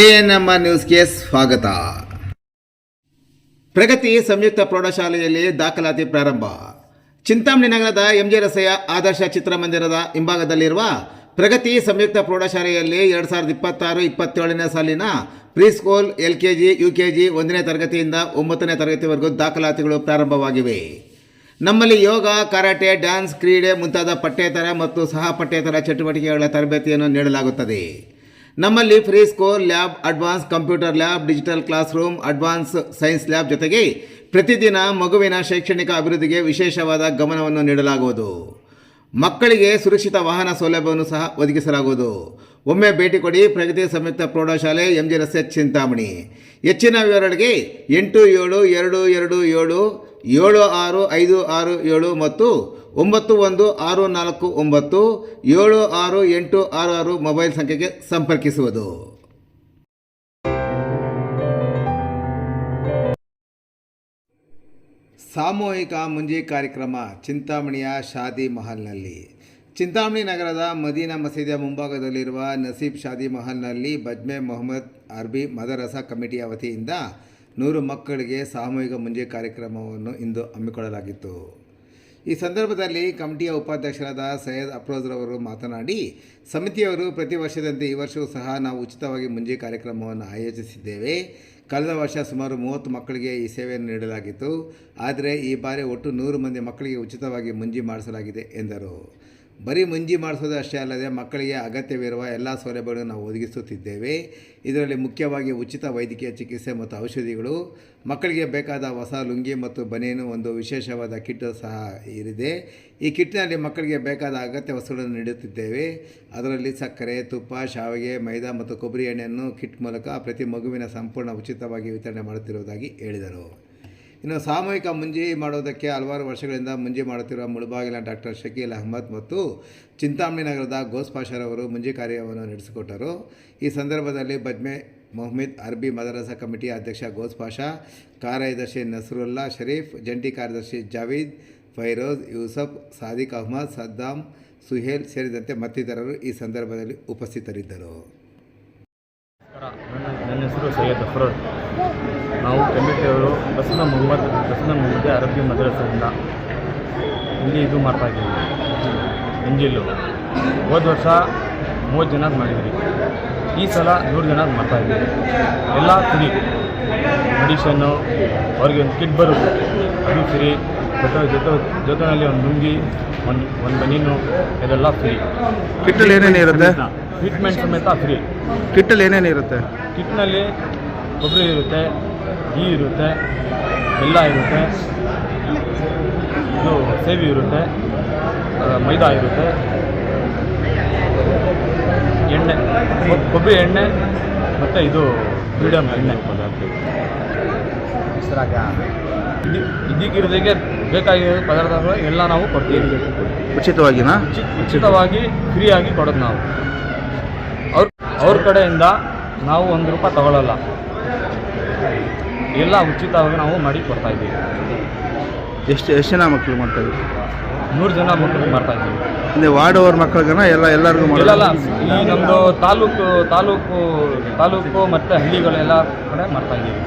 ANM ನ್ಯೂಸ್ಗೆ ಸ್ವಾಗತ. ಪ್ರಗತಿ ಸಂಯುಕ್ತ ಪ್ರೌಢಶಾಲೆಯಲ್ಲಿ ದಾಖಲಾತಿ ಪ್ರಾರಂಭ. ಚಿಂತಾಮಣಿ ನಗರದ ಎಂಜೆ ರಸ್ತೆಯ ಆದರ್ಶ ಚಿತ್ರಮಂದಿರದ ಹಿಂಭಾಗದಲ್ಲಿರುವ ಪ್ರಗತಿ ಸಂಯುಕ್ತ ಪ್ರೌಢಶಾಲೆಯಲ್ಲಿ 2026-27ನೇ ಸಾಲಿನ ಪ್ರೀಸ್ಕೂಲ್, LKG, UKG 1ನೇ ತರಗತಿಯಿಂದ 9ನೇ ತರಗತಿವರೆಗೂ ದಾಖಲಾತಿಗಳು ಪ್ರಾರಂಭವಾಗಿವೆ. ನಮ್ಮಲ್ಲಿ ಯೋಗ, ಕರಾಟೆ, ಡ್ಯಾನ್ಸ್, ಕ್ರೀಡೆ ಮುಂತಾದ ಪಠ್ಯೇತರ ಮತ್ತು ಸಹ ಪಠ್ಯೇತರ ಚಟುವಟಿಕೆಗಳ ತರಬೇತಿಯನ್ನು ನೀಡಲಾಗುತ್ತದೆ. ನಮ್ಮಲ್ಲಿ free school lab, advance computer lab, digital class room, advance science lab ಜೊತೆಗೆ ಪ್ರತಿದಿನ ಮಗುವಿನ ಶೈಕ್ಷಣಿಕ ಅಭಿವೃದ್ಧಿಗೆ ವಿಶೇಷವಾದ ಗಮನವನ್ನು ನೀಡಲಾಗುವುದು. ಮಕ್ಕಳಿಗೆ ಸುರಕ್ಷಿತ ವಾಹನ ಸೌಲಭ್ಯವನ್ನು ಸಹ ಒದಗಿಸಲಾಗುವುದು. ಒಮ್ಮೆ ಭೇಟಿ ಕೊಡಿ. ಪ್ರಗತಿ ಸಂಯುಕ್ತ ಪ್ರೌಢಶಾಲೆ, ಎಂಜೆ ರಸ್ತೆ, ಚಿಂತಾಮಣಿ. ಹೆಚ್ಚಿನ ವಿವರಗಳಿಗೆ 8772776567 ಮತ್ತು 9164976866 ಮೊಬೈಲ್ ಸಂಖ್ಯೆಗೆ ಸಂಪರ್ಕಿಸುವುದು. ಸಾಮೂಹಿಕ ಮುಂಜಿ ಕಾರ್ಯಕ್ರಮ ಚಿಂತಾಮಣಿಯ ಶಾದಿ ಮಹಲ್ನಲ್ಲಿ. ಚಿಂತಾಮಣಿ ನಗರದ ಮದೀನಾ ಮಸೀದಿಯ ಮುಂಭಾಗದಲ್ಲಿರುವ ನಸೀಬ್ ಶಾದಿ ಮಹಲ್ನಲ್ಲಿ ಬಜ್ಮೆ ಮೊಹಮ್ಮದ್ ಅರ್ಬಿ ಮದರಸಾ ಕಮಿಟಿಯ ವತಿಯಿಂದ 100 ಮಕ್ಕಳಿಗೆ ಸಾಮೂಹಿಕ ಮುಂಜಿ ಕಾರ್ಯಕ್ರಮವನ್ನು ಇಂದು ಹಮ್ಮಿಕೊಳ್ಳಲಾಗಿತ್ತು. ಈ ಸಂದರ್ಭದಲ್ಲಿ ಕಮಿಟಿಯ ಉಪಾಧ್ಯಕ್ಷರಾದ ಸೈಯದ್ ಅಫ್ರೋಜ್ರವರು ಮಾತನಾಡಿ, ಸಮಿತಿಯವರು ಪ್ರತಿ ವರ್ಷದಂತೆ ಈ ವರ್ಷವೂ ಸಹ ನಾವು ಉಚಿತವಾಗಿ ಮುಂಜಿ ಕಾರ್ಯಕ್ರಮವನ್ನು ಆಯೋಜಿಸಿದ್ದೇವೆ. ಕಳೆದ ವರ್ಷ ಸುಮಾರು 30 ಮಕ್ಕಳಿಗೆ ಈ ಸೇವೆಯನ್ನು ನೀಡಲಾಗಿತ್ತು. ಆದರೆ ಈ ಬಾರಿ ಒಟ್ಟು 100 ಮಂದಿ ಮಕ್ಕಳಿಗೆ ಉಚಿತವಾಗಿ ಮುಂಜಿ ಮಾಡಿಸಲಾಗಿದೆ ಎಂದರು. ಬರೀ ಮುಂಜಿ ಮಾಡಿಸೋದು ಅಷ್ಟೇ ಅಲ್ಲದೆ ಮಕ್ಕಳಿಗೆ ಅಗತ್ಯವಿರುವ ಎಲ್ಲ ಸೌಲಭ್ಯಗಳನ್ನು ನಾವು ಒದಗಿಸುತ್ತಿದ್ದೇವೆ. ಇದರಲ್ಲಿ ಮುಖ್ಯವಾಗಿ ಉಚಿತ ವೈದ್ಯಕೀಯ ಚಿಕಿತ್ಸೆ ಮತ್ತು ಔಷಧಿಗಳು, ಮಕ್ಕಳಿಗೆ ಬೇಕಾದ ಹೊಸ ಲುಂಗಿ ಮತ್ತು ಬನಿಯನು, ಒಂದು ವಿಶೇಷವಾದ ಕಿಟ್ ಸಹ ಇದೆ. ಈ ಕಿಟ್ನಲ್ಲಿ ಮಕ್ಕಳಿಗೆ ಬೇಕಾದ ಅಗತ್ಯ ವಸ್ತುಗಳನ್ನು ನೀಡುತ್ತಿದ್ದೇವೆ. ಅದರಲ್ಲಿ ಸಕ್ಕರೆ, ತುಪ್ಪ, ಶಾವಿಗೆ, ಮೈದಾ ಮತ್ತು ಕೊಬ್ಬರಿ ಎಣ್ಣೆಯನ್ನು ಕಿಟ್ ಮೂಲಕ ಪ್ರತಿ ಮಗುವಿನ ಸಂಪೂರ್ಣ ಉಚಿತವಾಗಿ ವಿತರಣೆ ಮಾಡುತ್ತಿರುವುದಾಗಿ ಹೇಳಿದರು. ಇನ್ನು ಸಾಮೂಹಿಕ ಮುಂಜಿ ಮಾಡೋದಕ್ಕೆ ಹಲವಾರು ವರ್ಷಗಳಿಂದ ಮುಂಜಿ ಮಾಡುತ್ತಿರುವ ಮುಳಬಾಗಿಲಿನ ಡಾಕ್ಟರ್ ಶಕೀಲ್ ಅಹಮದ್ ಮತ್ತು ಚಿಂತಾಮಣಿ ನಗರದ ಗೋಸ್ ಪಾಷರವರು ಮುಂಜಿ ಕಾರ್ಯವನ್ನು ನಡೆಸಿಕೊಟ್ಟರು. ಈ ಸಂದರ್ಭದಲ್ಲಿ ಬಜ್ಮೆ ಮೊಹಮ್ಮದ್ ಅರ್ಬಿ ಮದರಸಾ ಕಮಿಟಿಯ ಅಧ್ಯಕ್ಷ ಗೋಸ್ ಪಾಷಾ, ಕಾರ್ಯದರ್ಶಿ ನಸರುಲ್ಲಾ ಶರೀಫ್, ಜಂಟಿ ಕಾರ್ಯದರ್ಶಿ ಜಾವೀದ್, ಫೈರೋಜ್, ಯೂಸಫ್, ಸಾದಿಕ್ ಅಹಮದ್, ಸದ್ದಾಂ, ಸುಹೇಲ್ ಸೇರಿದಂತೆ ಮತ್ತಿತರರು ಈ ಸಂದರ್ಭದಲ್ಲಿ ಉಪಸ್ಥಿತರಿದ್ದರು. ನನ್ನ ಹೆಸರು ಸೈಯದ್ ಅಫ್ರೋಜ್. ನಾವು ಕಮಿಟಿಯವರು ಹಸನ ಮೊಹಮ್ಮದ್ ಅರಬ್ಬಿ ಮದ್ರಸೆಯಿಂದ ಇಲ್ಲಿ ಇದು ಮಾಡ್ತಾಯಿದ್ದೀವಿ. ಎಂಜಿಲ್ಲು ಹೋದ ವರ್ಷ 30 ಜನ ಮಾಡಿದ್ವಿ. ಈ ಸಲ 100 ಜನ ಮಾಡ್ತಾಯಿದ್ದೀವಿ. ಎಲ್ಲ ಫ್ರೀ. ಮೆಡಿಷನ್ನು, ಅವ್ರಿಗೆ ಒಂದು ಕಿಟ್ ಬರುತ್ತೆ, ಅದು ಫ್ರೀ. ಜೊತೆಯಲ್ಲಿ ಒಂದು ಲುಂಗಿ, ಒಂದು ಬನೀನು, ಇದೆಲ್ಲ ಫ್ರೀ. ಕಿಟ್ಟಲ್ಲಿ ಏನೇನು ಇರುತ್ತೆ? ಟ್ರೀಟ್ಮೆಂಟ್ ಸಮೇತ ಫ್ರೀ. ಕಿಟ್ಟಲ್ಲಿ ಏನೇನು ಇರುತ್ತೆ? ಕಿಟ್ನಲ್ಲಿ ಕೊಬ್ಬರಿ ಇರುತ್ತೆ, ಘೀ ಇರುತ್ತೆ, ಬೆಲ್ಲ ಇರುತ್ತೆ, ಇದು ಸೇವಿ ಇರುತ್ತೆ, ಮೈದಾ ಇರುತ್ತೆ, ಎಣ್ಣೆ, ಕೊಬ್ಬರಿ ಎಣ್ಣೆ ಮತ್ತು ಇದು ಫ್ರೀಡಮ್ ಎಣ್ಣೆ ಇದಕ್ಕಿರೋದಕ್ಕೆ ಬೇಕಾಗಿರೋ ಪದಾರ್ಥಗಳು ಎಲ್ಲ ನಾವು ಕೊಡ್ತೀವಿ. ಉಚಿತವಾಗಿ ಫ್ರೀಯಾಗಿ ಕೊಡೋದು ನಾವು. ಅವ್ರ ಕಡೆಯಿಂದ ನಾವು ₹1 ತಗೊಳ್ಳಲ್ಲ. ಎಲ್ಲ ಉಚಿತವಾಗಿ ನಾವು ಮಾಡಿ ಕೊಡ್ತಾಯಿದ್ದೀವಿ. ಎಷ್ಟು ಜನ ಮಕ್ಕಳು ಮಾಡ್ತಾಯಿದ್ದೀವಿ? 100 ಜನ ಮಕ್ಕಳು ಮಾಡ್ತಾಯಿದ್ದೀವಿ. ಅಂದರೆ ವಾರ್ಡ್ ಅವ್ರ ಮಕ್ಕಳಿಗೆ ಎಲ್ಲರಿಗೂ ಇಲ್ಲ, ಈ ನಮ್ಮದು ತಾಲೂಕು ಮತ್ತು ಹಳ್ಳಿಗಳೆಲ್ಲ ಕಡೆ ಮಾಡ್ತಾಯಿದ್ದೀವಿ.